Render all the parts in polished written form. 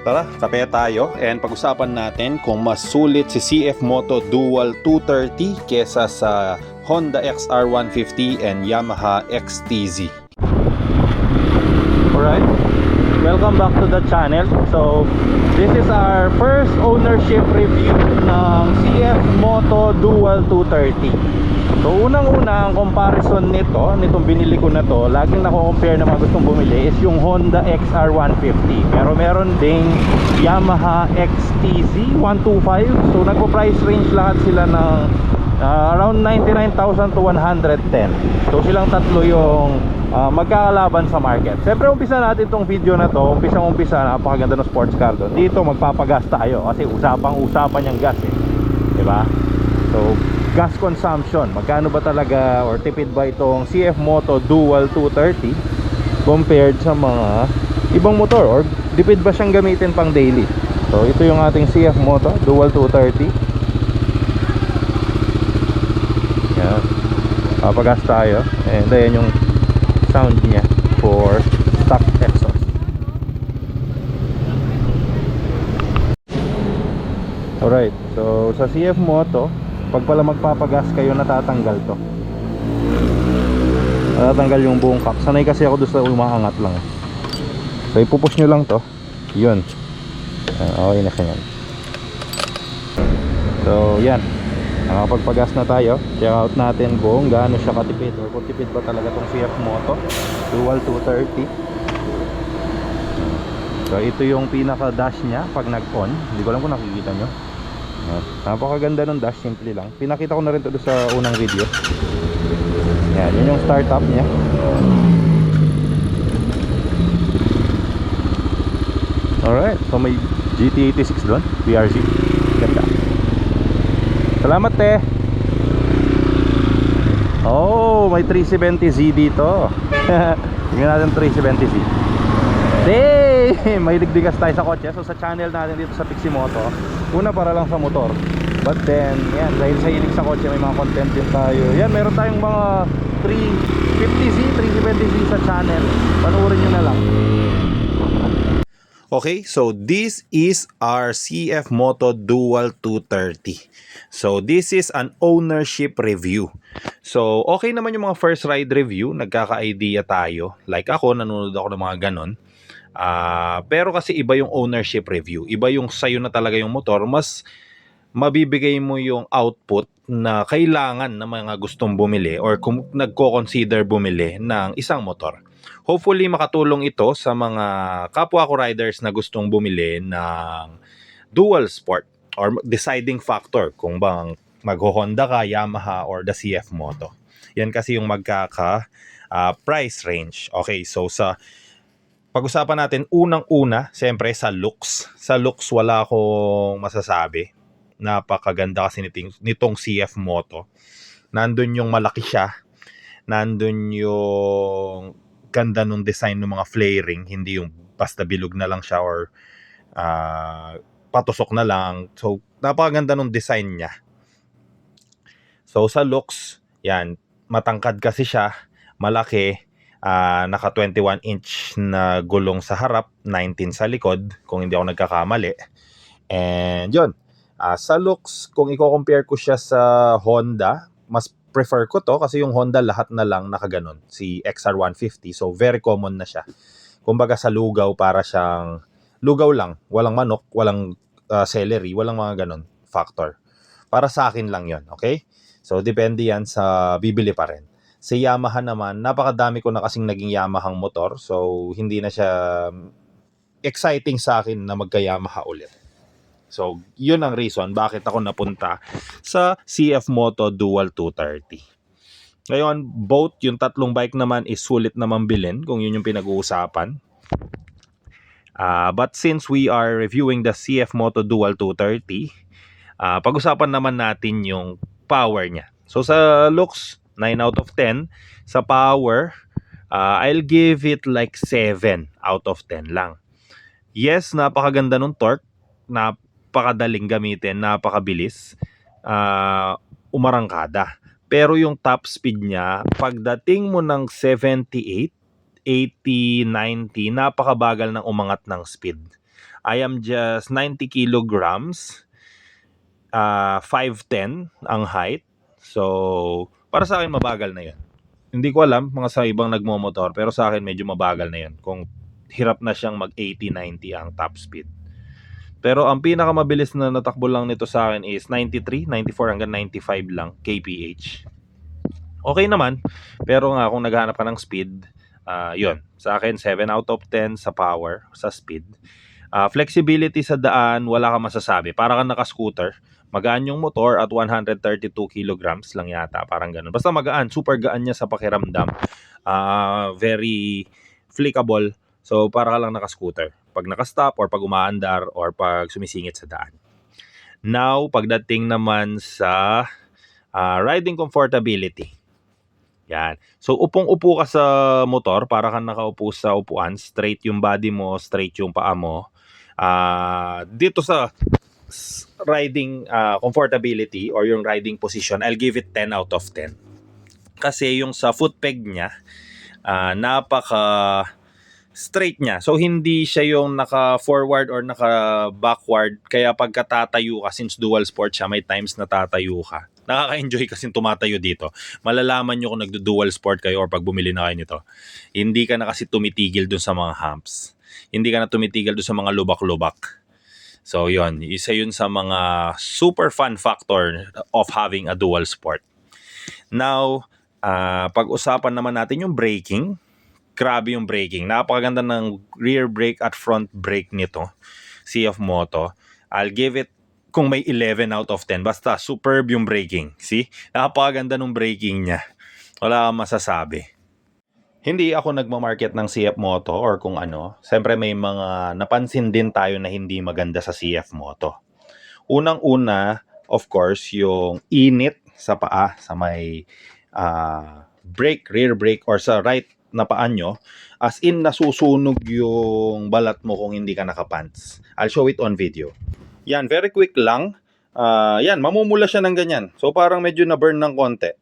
Tara, kape tayo and pag-usapan natin kung mas sulit si CF Moto Dual 230 kesa sa Honda XR 150 and Yamaha XTZ. Alright, welcome back to the channel. So, this is our first ownership review ng CF Moto Dual 230. So unang-una, ang comparison nitong binili ko na to, laging nako-compare na mga gustong bumili is yung Honda XR 150. Pero meron ding Yamaha XTZ 125. So nagpo-price range lahat sila ng around 99,000 to 110. So silang tatlo yung magkakalaban sa market. Siyempre umpisa natin tong video na to, umpisa, napakaganda ng sports car doon. Dito magpapagas tayo kasi usapang-usapan yung gas diba? So gas consumption, magkano ba talaga or tipid ba itong CF Moto Dual 230 compared sa mga ibang motor, or tipid ba siyang gamitin pang daily? So ito yung ating CF Moto Dual 230. Yan, papagas tayo and ayan yung sound niya for stock exhaust. Alright, so sa CF Moto, pag pala magpapagas kayo, natatanggal to. Natatanggal yung buong cap. Sanay kasi ako doon sa umaangat lang. So ipupush nyo lang to. Yun. Okay na siya yan. So yan, nakapagpagas na tayo. Check out natin kung gaano siya katipid, or kung tipid ba talaga tong CF Moto Dual 230. So ito yung pinaka dash nya pag nag-on. Hindi ko alam kung nakikita nyo. Napakaganda ng dash, simple lang. Pinakita ko na rin ito sa unang video. Yan, yun yung startup nya. Alright, so may GT86 doon, PRZ. Ganda. Salamat te. Oh, may 370Z dito. Tingnan natin 370Z. Hey! May digdigas tayo sa kotse. So sa channel natin dito sa Piximoto, una para lang sa motor, but then yan, dahil sa hilig sa kotse, may mga content din tayo. Yan, meron tayong mga 350Z, 370Z sa channel. Panoorin nyo na lang. Okay, so this is our CF Moto Dual 230. So this is an ownership review. So okay naman yung mga first ride review, nagkaka-idea tayo. Like ako, nanonood ako ng mga ganon. Pero kasi iba yung ownership review, iba yung sayo na talaga yung motor, mas mabibigay mo yung output na kailangan ng mga gustong bumili or kung nagko-consider bumili ng isang motor. Hopefully makatulong ito sa mga kapwa ko riders na gustong bumili ng dual sport, or deciding factor kung bang mag-Honda ka, Yamaha, or the CF Moto. Yan kasi yung magkaka price range. Okay, so sa pag-usapan natin, unang-una, siyempre sa looks. Sa looks, wala akong masasabi. Napakaganda kasi nitong CF Moto. Nandun yung malaki siya. Nandun yung ganda nung design ng mga flaring. Hindi yung basta bilog na lang siya or patusok na lang. So, napakaganda nung design niya. So, sa looks, yan, matangkad kasi siya, malaki. Naka 21 inch na gulong sa harap, 19 sa likod kung hindi ako nagkakamali. And yun, sa looks, kung i-compare ko siya sa Honda, mas prefer ko to kasi yung Honda lahat na lang nakaganon, si XR 150. So very common na siya. Kumbaga sa lugaw, para siyang lugaw lang, walang manok, walang celery, walang mga ganon factor. Para sa akin lang yon, okay? So depende yan sa bibili pa rin. Si Yamaha naman, napakadami ko na kasing naging Yamahang motor. So, hindi na siya exciting sa akin na magka-Yamaha ulit. So, yun ang reason bakit ako napunta sa CF Moto Dual 230. Ngayon, both yung tatlong bike naman is sulit naman bilhin kung yun yung pinag-uusapan. But since we are reviewing the CF Moto Dual 230, pag-usapan naman natin yung power niya. So, sa looks, 9 out of 10. Sa power, I'll give it like 7 out of 10 lang. Yes, napakaganda ng torque, napakadaling gamitin, napakabilis, umarangkada. Pero yung top speed niya, pagdating mo ng 78, 80, 90, napakabagal ng umangat ng speed. I am just 90 kilograms, 5'10 ang height. So, para sa akin mabagal na 'yun. Hindi ko alam mga sa ibang nagmomotor, pero sa akin medyo mabagal na 'yun. Kung hirap na siyang mag 80-90 ang top speed. Pero ang pinakamabilis na natakbo lang nito sa akin is 93, 94 hanggang 95 lang kph. Okay naman, pero nga kung naghahanap ka ng speed, yun. Sa akin, 7 out of 10 sa power, sa speed. Flexibility sa daan, wala kang masasabi. Para kang naka-scooter. Magaan yung motor at 132 kilograms lang yata, parang ganun. Basta magaan, super gaan niya sa pakiramdam. Very flickable. So, para ka lang naka-scooter. Pag naka-stop or pag umaandar or pag sumisingit sa daan. Now, pagdating naman sa riding comfortability. Yan. So, upong-upo ka sa motor, para kang nakaupo sa upuan, straight yung body mo, straight yung paa mo. Dito sa riding comfortability or yung riding position, I'll give it 10 out of 10. Kasi yung sa foot peg niya, napaka straight niya. So, hindi siya yung naka-forward or naka-backward. Kaya pagkatatayo ka, since dual sport siya, may times na tatayo ka. Nakaka-enjoy kasi tumatayo dito. Malalaman nyo kung nagdo-dual sport kayo or pag bumili na kayo nito. Hindi ka na kasi tumitigil dun sa mga humps. Hindi ka na tumitigil dun sa mga lubak-lubak. So, yon, isa yun sa mga super fun factor of having a dual sport. Now, pag-usapan naman natin yung braking. Grabe yung braking. Napakaganda ng rear brake at front brake nito. CF Moto. I'll give it kung may 11 out of 10. Basta superb yung braking. See? Napakaganda ng braking niya. Wala kang masasabi. Hindi ako nagmamarket ng CF Moto or kung ano. Siyempre may mga napansin din tayo na hindi maganda sa CF Moto. Unang-una, of course, yung init sa paa, sa may brake, rear brake or sa right na paa nyo, as in nasusunog yung balat mo kung hindi ka nakapants. I'll show it on video. Yan, very quick lang. Yan, mamumula siya ng ganyan. So parang medyo na-burn ng konti.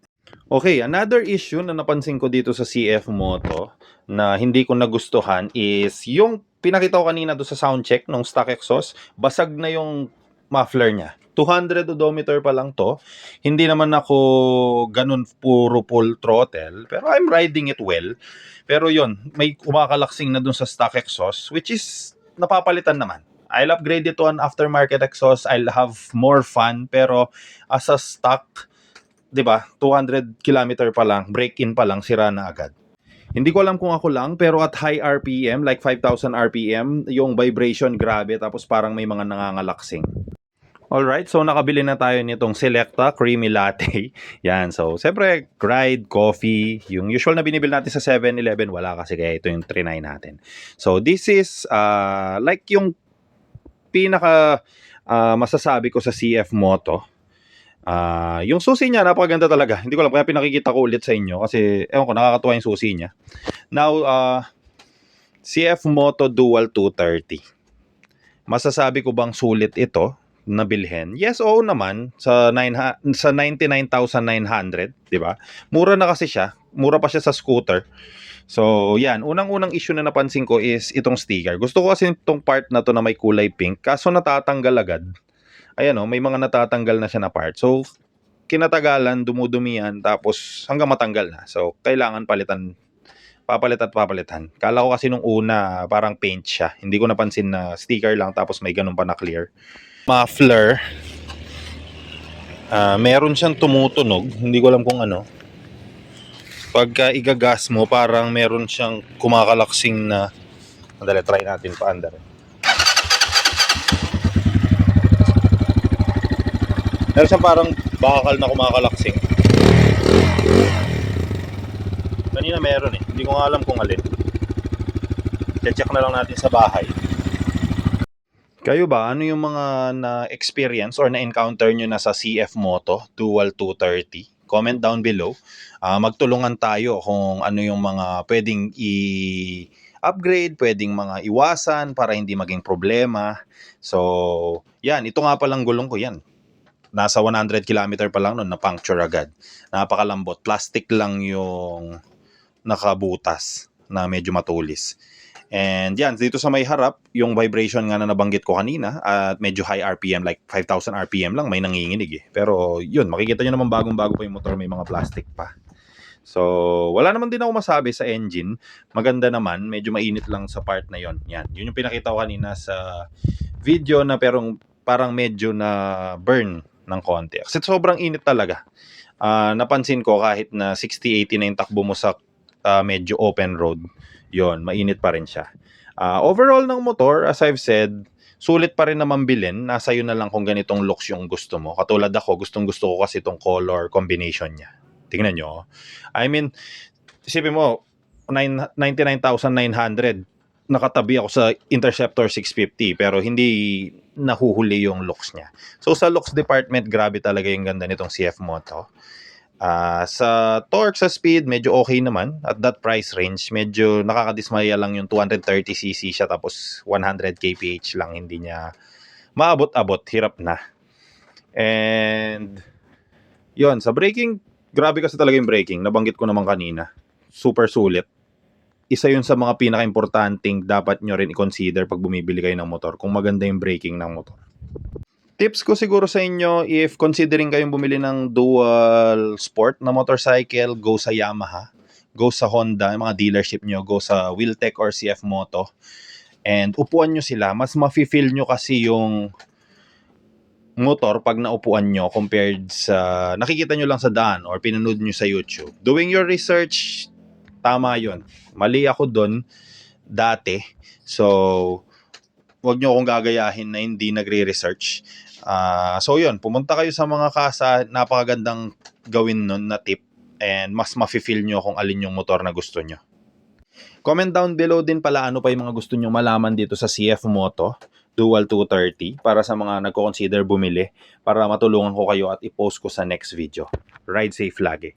Okay, another issue na napansin ko dito sa CF Moto na hindi ko nagustuhan is yung pinakita ko kanina doon sa sound check ng stock exhaust, basag na yung muffler niya. 200 odometer pa lang to. Hindi naman ako ganun puro full throttle, pero I'm riding it well. Pero yon, may kumakalaksing na dun sa stock exhaust, which is napapalitan naman. I'll upgrade it to an aftermarket exhaust. I'll have more fun, pero as a stock, 'di ba? 200 kilometer pa lang, break-in pa lang, sira na agad. Hindi ko alam kung ako lang, pero at high RPM, like 5,000 RPM, yung vibration grabe, tapos parang may mga nangangalaksing. Alright, so nakabili na tayo nitong Selecta Creamy Latte. Yan, so siyempre, Ride, coffee, yung usual na binibili natin sa 7-Eleven, wala kasi kaya ito yung trinay natin. So this is like yung pinaka masasabi ko sa CF Moto. Yung susi niya, napakaganda talaga. Hindi ko alam, kaya pinakikita ko ulit sa inyo kasi, ewan ko, nakakatuwa yung susi niya. Now, CF Moto Dual 230. Masasabi ko bang sulit ito na bilhin? Yes, oo naman. Sa 99,900, di ba? Mura na kasi siya. Mura pa siya sa scooter. So, yan. Unang-unang issue na napansin ko is itong sticker. Gusto ko kasi itong part na to na may kulay pink. Kaso natatanggal agad. Ayan o, may mga natatanggal na siya na part. So, kinatagalan, dumudumi yan. Tapos, hanggang matanggal na. So, kailangan palitan. Papalit at papalitan. Kala ko kasi nung una, parang paint siya. Hindi ko napansin na sticker lang tapos may ganun pa na clear. Muffler. Meron siyang tumutunog. Hindi ko alam kung ano. Pagka igagas mo, parang meron siyang kumakalaksing na... Andali, try natin paandar. Meron siyang parang bakal na kumakalaksing. Kanina meron eh. Hindi ko nga alam kung alin. Check na lang natin sa bahay. Kayo ba, ano yung mga na-experience or na-encounter nyo na sa CF Moto Dual 230? Comment down below. Magtulungan tayo kung ano yung mga pwedeng i-upgrade, pwedeng mga iwasan para hindi maging problema. So, yan. Ito nga palang gulong ko yan. Nasa 100 km pa lang nun, na-puncture agad. Napakalambot. Plastic lang yung nakabutas na medyo matulis. And yan, dito sa may harap, yung vibration nga na nabanggit ko kanina, at medyo high RPM, like 5,000 RPM lang, may nanginginig eh. Pero yun, makikita nyo naman bagong-bago pa yung motor, may mga plastic pa. So, wala naman din ako masabi sa engine. Maganda naman, medyo mainit lang sa part na yon. Yan, yun yung pinakita ko kanina sa video na parang medyo na burn ng konti. Kasi sobrang init talaga. Napansin ko kahit na 60-80 na yung takbo mo sa medyo open road, yon mainit pa rin siya. Overall ng motor, as I've said, sulit pa rin naman bilhin. Nasa iyo na lang kung ganitong looks yung gusto mo. Katulad ako, gustong-gusto ko kasi itong color combination niya. Tingnan nyo. I mean, isipin mo, 99,900. Nakatabi ako sa Interceptor 650 pero hindi nahuhuli yung looks niya. So sa looks department, grabe talaga yung ganda nitong CF Moto. Sa torque, sa speed, medyo okay naman. At that price range, medyo nakakadismaya lang yung 230cc siya tapos 100 kph lang. Hindi niya maabot-abot, hirap na. And yon, sa braking, grabe kasi talaga yung braking. Nabanggit ko naman kanina. Super sulit. Isa yun sa mga pinaka-importanting dapat nyo rin i-consider pag bumibili kayo ng motor, kung maganda yung braking ng motor. Tips ko siguro sa inyo, if considering kayong bumili ng dual sport na motorcycle, go sa Yamaha, go sa Honda, yung mga dealership nyo, go sa Wheeltech or CF Moto, and upuan nyo sila. Mas mafe-feel nyo kasi yung motor pag naupuan nyo compared sa nakikita nyo lang sa daan or pinanood nyo sa YouTube. Doing your research, tama yun. Mali ako doon dati. So, wag nyo akong gagayahin na hindi nagre-research. So yun, pumunta kayo sa mga kasa, napakagandang gawin nun na tip, and mas mafe-feel nyo kung alin yung motor na gusto nyo. Comment down below din pala ano pa yung mga gusto nyo malaman dito sa CF Moto Dual 230 para sa mga nagko-consider bumili, para matulungan ko kayo at i-post ko sa next video. Ride safe lagi.